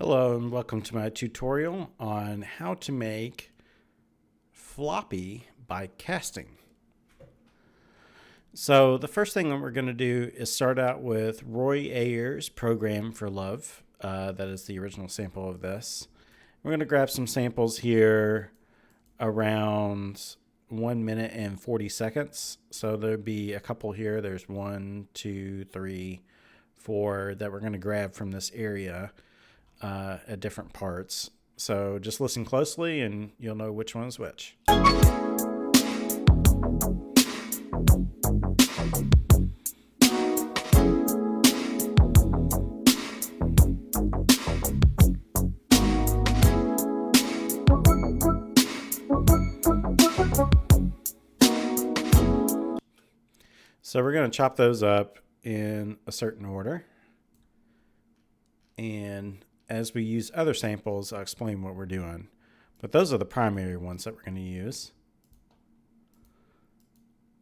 Hello and welcome to my tutorial on how to make floppy by casting. So the first thing that we're going to do is start out with Roy Ayer's Program for Love. That is the original sample of this. We're going to grab some samples here around 1 minute and 40 seconds. So there'll be a couple here. There's 1, 2, 3, 4 that we're going to grab from this area. At different parts. So just listen closely and you'll know which one's which. So we're going to chop those up in a certain order. And as we use other samples, I'll explain what we're doing. But those are the primary ones that we're going to use.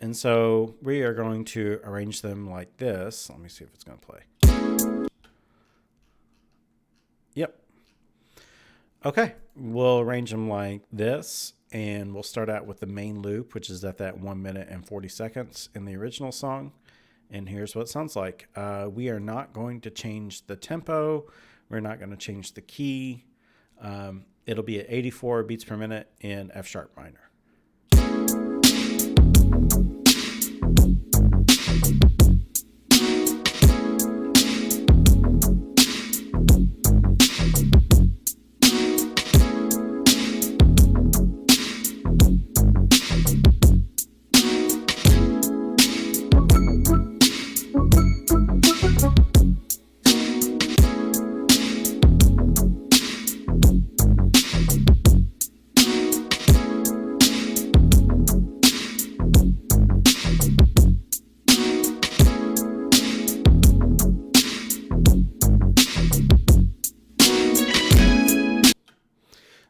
And so we are going to arrange them like this. Let me see if it's going to play. Yep. Okay, we'll arrange them like this. And we'll start out with the main loop, which is at that 1 minute and 40 seconds in the original song. And here's what it sounds like. We are not going to change the tempo. We're not going to change the key. It'll be at 84 beats per minute in F sharp minor.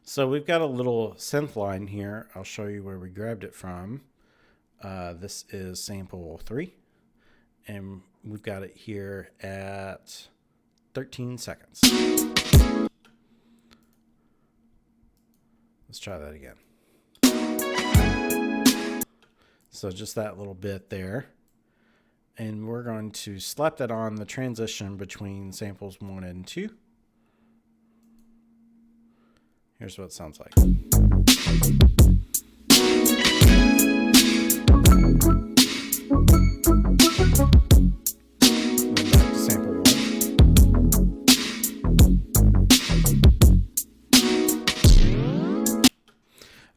So we've got a little synth line here. I'll show you where we grabbed it from. This is sample 3. And we've got it here at 13 seconds. Let's try that again. So just that little bit there. And we're going to slap that on the transition between samples 1 and 2. Here's what it sounds like. Then back to sample 1.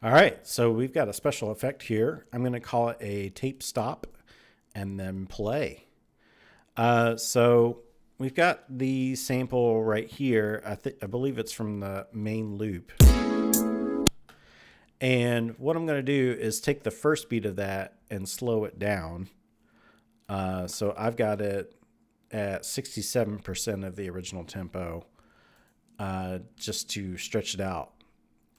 All right, so we've got a special effect here. I'm going to call it a tape stop and then play. So we've got the sample right here. I believe it's from the main loop. And what I'm going to do is take the first beat of that and slow it down. So I've got it at 67% of the original tempo, just to stretch it out.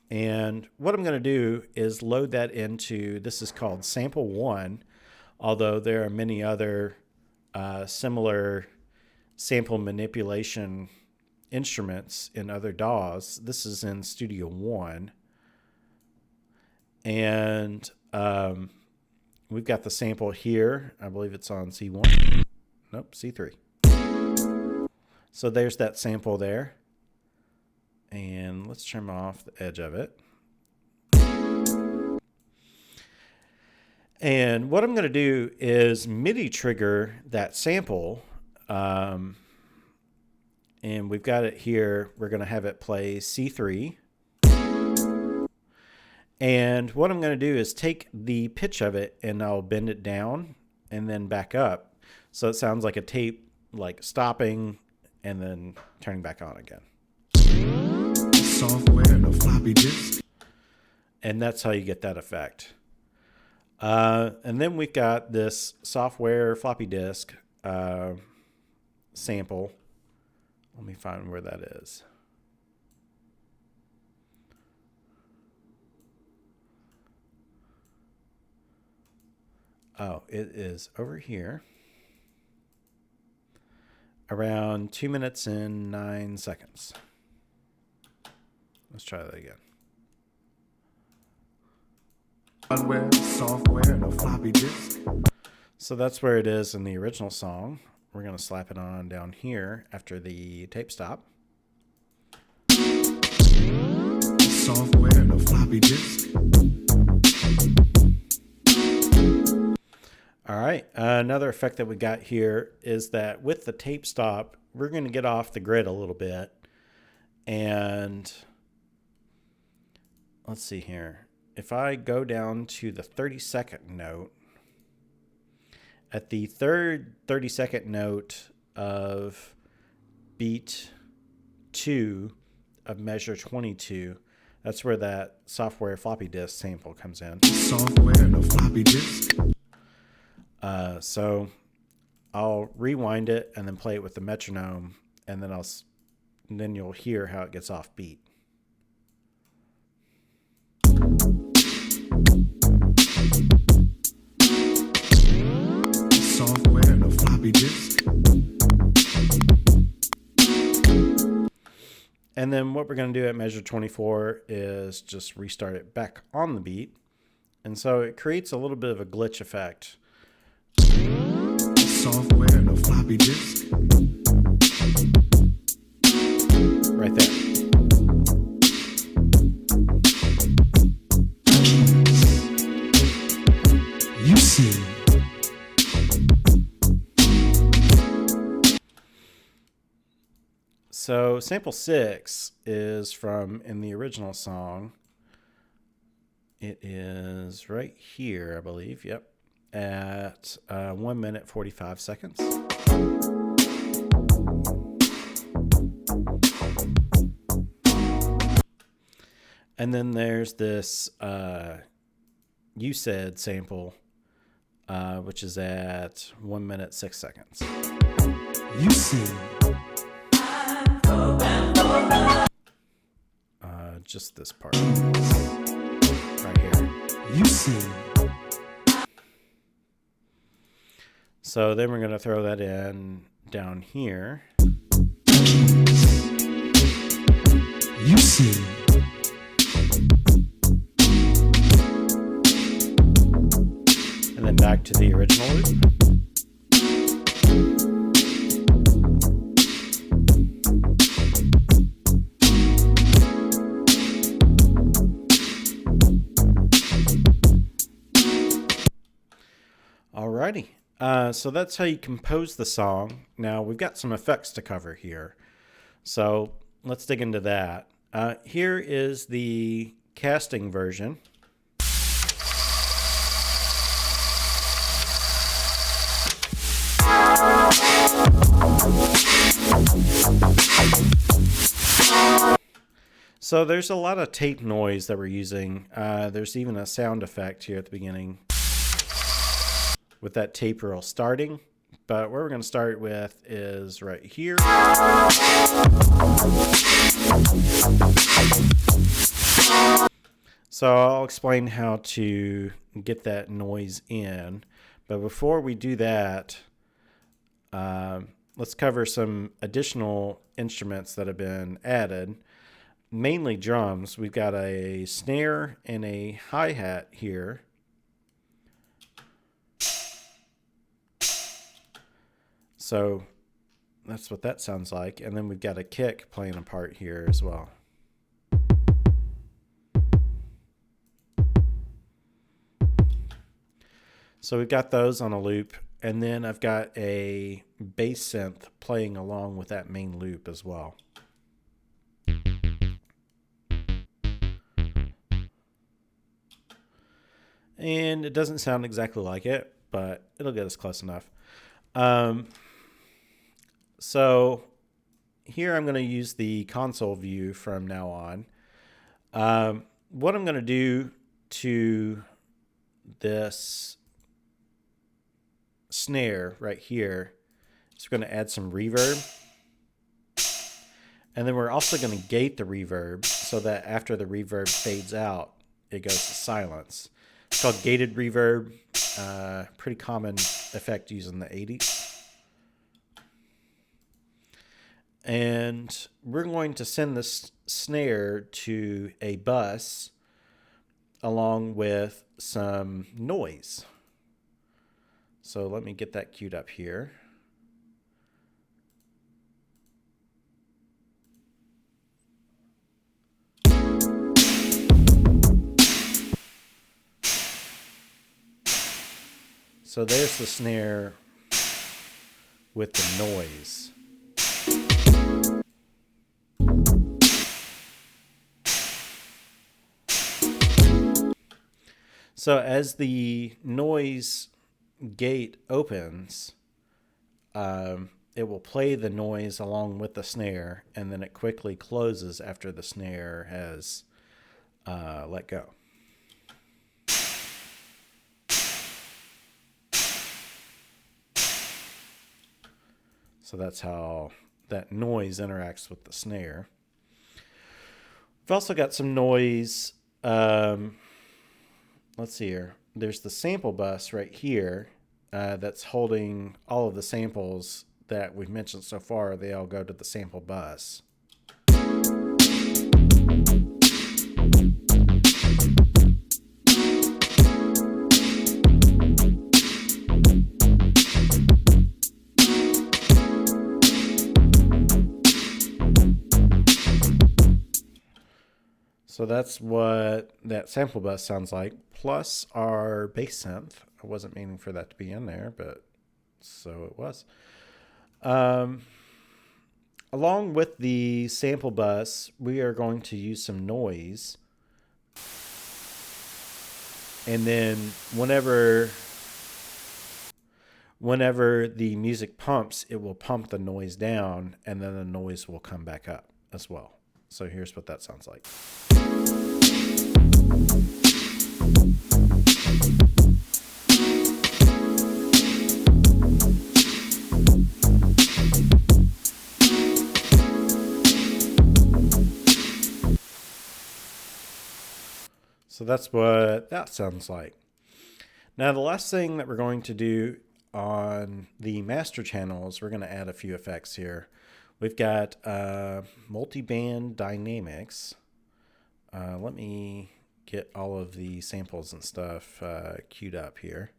And what I'm going to do is load that into, this is called sample 1, although there are many other similar sample manipulation instruments in other DAWs. This is in Studio One. And we've got the sample here. I believe it's on C1. Nope, C3. So there's that sample there. And let's trim off the edge of it. And what I'm going to do is MIDI trigger that sample. And we've got it here. We're going to have it play C3. And what I'm going to do is take the pitch of it and I'll bend it down and then back up. So it sounds like a tape, like stopping and then turning back on again. Software and a floppy disk. And that's how you get that effect. And then we've got this software floppy disk sample. Let me find where that is. Oh, it is over here. Around 2 minutes and 9 seconds. Let's try that again. Hardware, software, and a floppy disk. So that's where it is in the original song. We're going to slap it on down here after the tape stop. Software and a floppy disk. All right. Another effect that we got here is that with the tape stop, we're going to get off the grid a little bit. And let's see here. If I go down to the 30-second note, at the third 30-second note of beat 2 of measure 22, that's where that software floppy disk sample comes in. Software and a floppy disk. So I'll rewind it and then play it with the metronome, and then you'll hear how it gets off beat. Software and a floppy disk. And then what we're going to do at measure 24 is just restart it back on the beat. And so it creates a little bit of a glitch effect. Software and a floppy disk. Right there. You see. So sample 6 is from in the original song. It is right here, I believe. Yep. At 1 minute 45 seconds. And then there's this You Said sample, which is at 1 minute 6 seconds. You see. Just this part right here. You see. So then we're going to throw that in down here. You see. And then back to the original loop. Alrighty. So that's how you compose the song. Now we've got some effects to cover here. So let's dig into that. Here is the casting version. So there's a lot of tape noise that we're using. There's even a sound effect here at the beginning with that tape roll starting. But where we're going to start with is right here. So I'll explain how to get that noise in. But before we do that, let's cover some additional instruments that have been added. Mainly drums. We've got a snare and a hi-hat here. So that's what that sounds like. And then we've got a kick playing a part here as well. So we've got those on a loop. And then I've got a bass synth playing along with that main loop as well. And it doesn't sound exactly like it, but it'll get us close enough. So here I'm going to use the console view from now on. What I'm going to do to this snare right here is we're going to add some reverb. And then we're also going to gate the reverb so that after the reverb fades out, it goes to silence. It's called gated reverb. Pretty common effect used in the 80s. And we're going to send this snare to a bus along with some noise. So let me get that queued up here. So there's the snare with the noise. So as the noise gate opens, it will play the noise along with the snare, and then it quickly closes after the snare has let go. So that's how that noise interacts with the snare. We've also got some noise. Let's see here. There's the sample bus right here that's holding all of the samples that we've mentioned so far. They all go to the sample bus. So that's what that sample bus sounds like, plus our bass synth. I wasn't meaning for that to be in there, but so it was. Along with the sample bus, we are going to use some noise. And then whenever the music pumps, it will pump the noise down, and then the noise will come back up as well. So here's what that sounds like. So that's what that sounds like. Now, the last thing that we're going to do on the master channel is we're going to add a few effects here. We've got multi-band dynamics. Let me get all of the samples and stuff queued up here.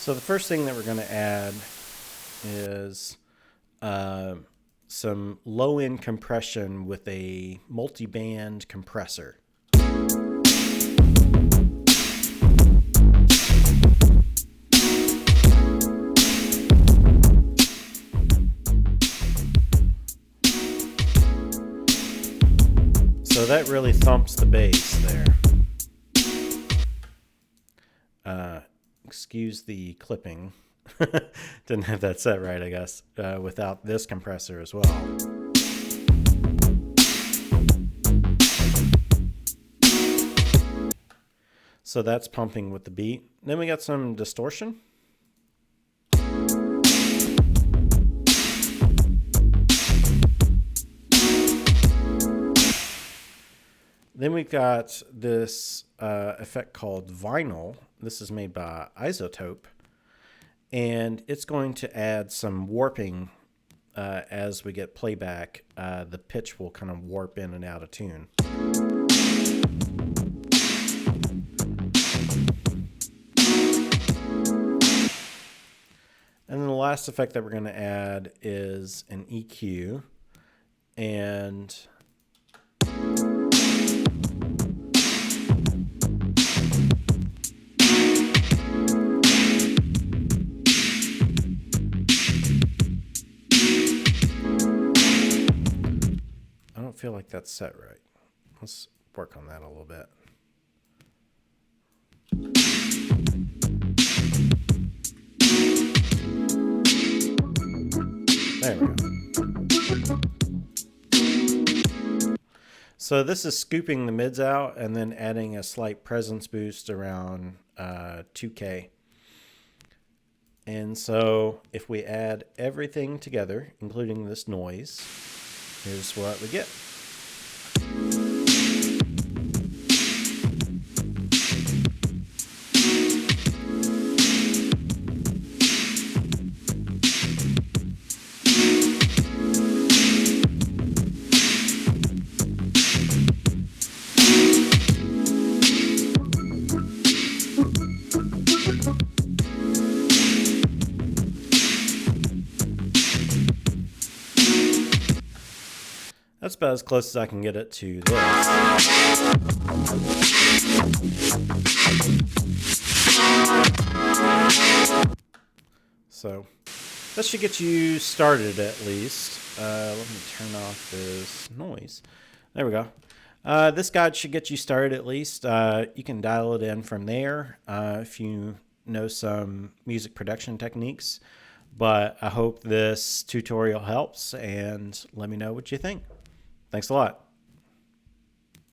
So the first thing that we're going to add is some low-end compression with a multi-band compressor. So that really thumps the bass there. Excuse the clipping. Didn't have that set right, I guess, without this compressor as well. So that's pumping with the beat. Then we got some distortion. Then we've got this effect called vinyl. This is made by Isotope. And it's going to add some warping as we get playback. The pitch will kind of warp in and out of tune. And then the last effect that we're going to add is an EQ. And I don't feel like that's set right. Let's work on that a little bit. There we go. So this is scooping the mids out and then adding a slight presence boost around 2K. And so if we add everything together, including this noise, here's what we get. That's about as close as I can get it to this. So that should get you started at least. Let me turn off this noise. There we go. This guide should get you started at least. You can dial it in from there if you know some music production techniques. But I hope this tutorial helps, and let me know what you think. Thanks a lot.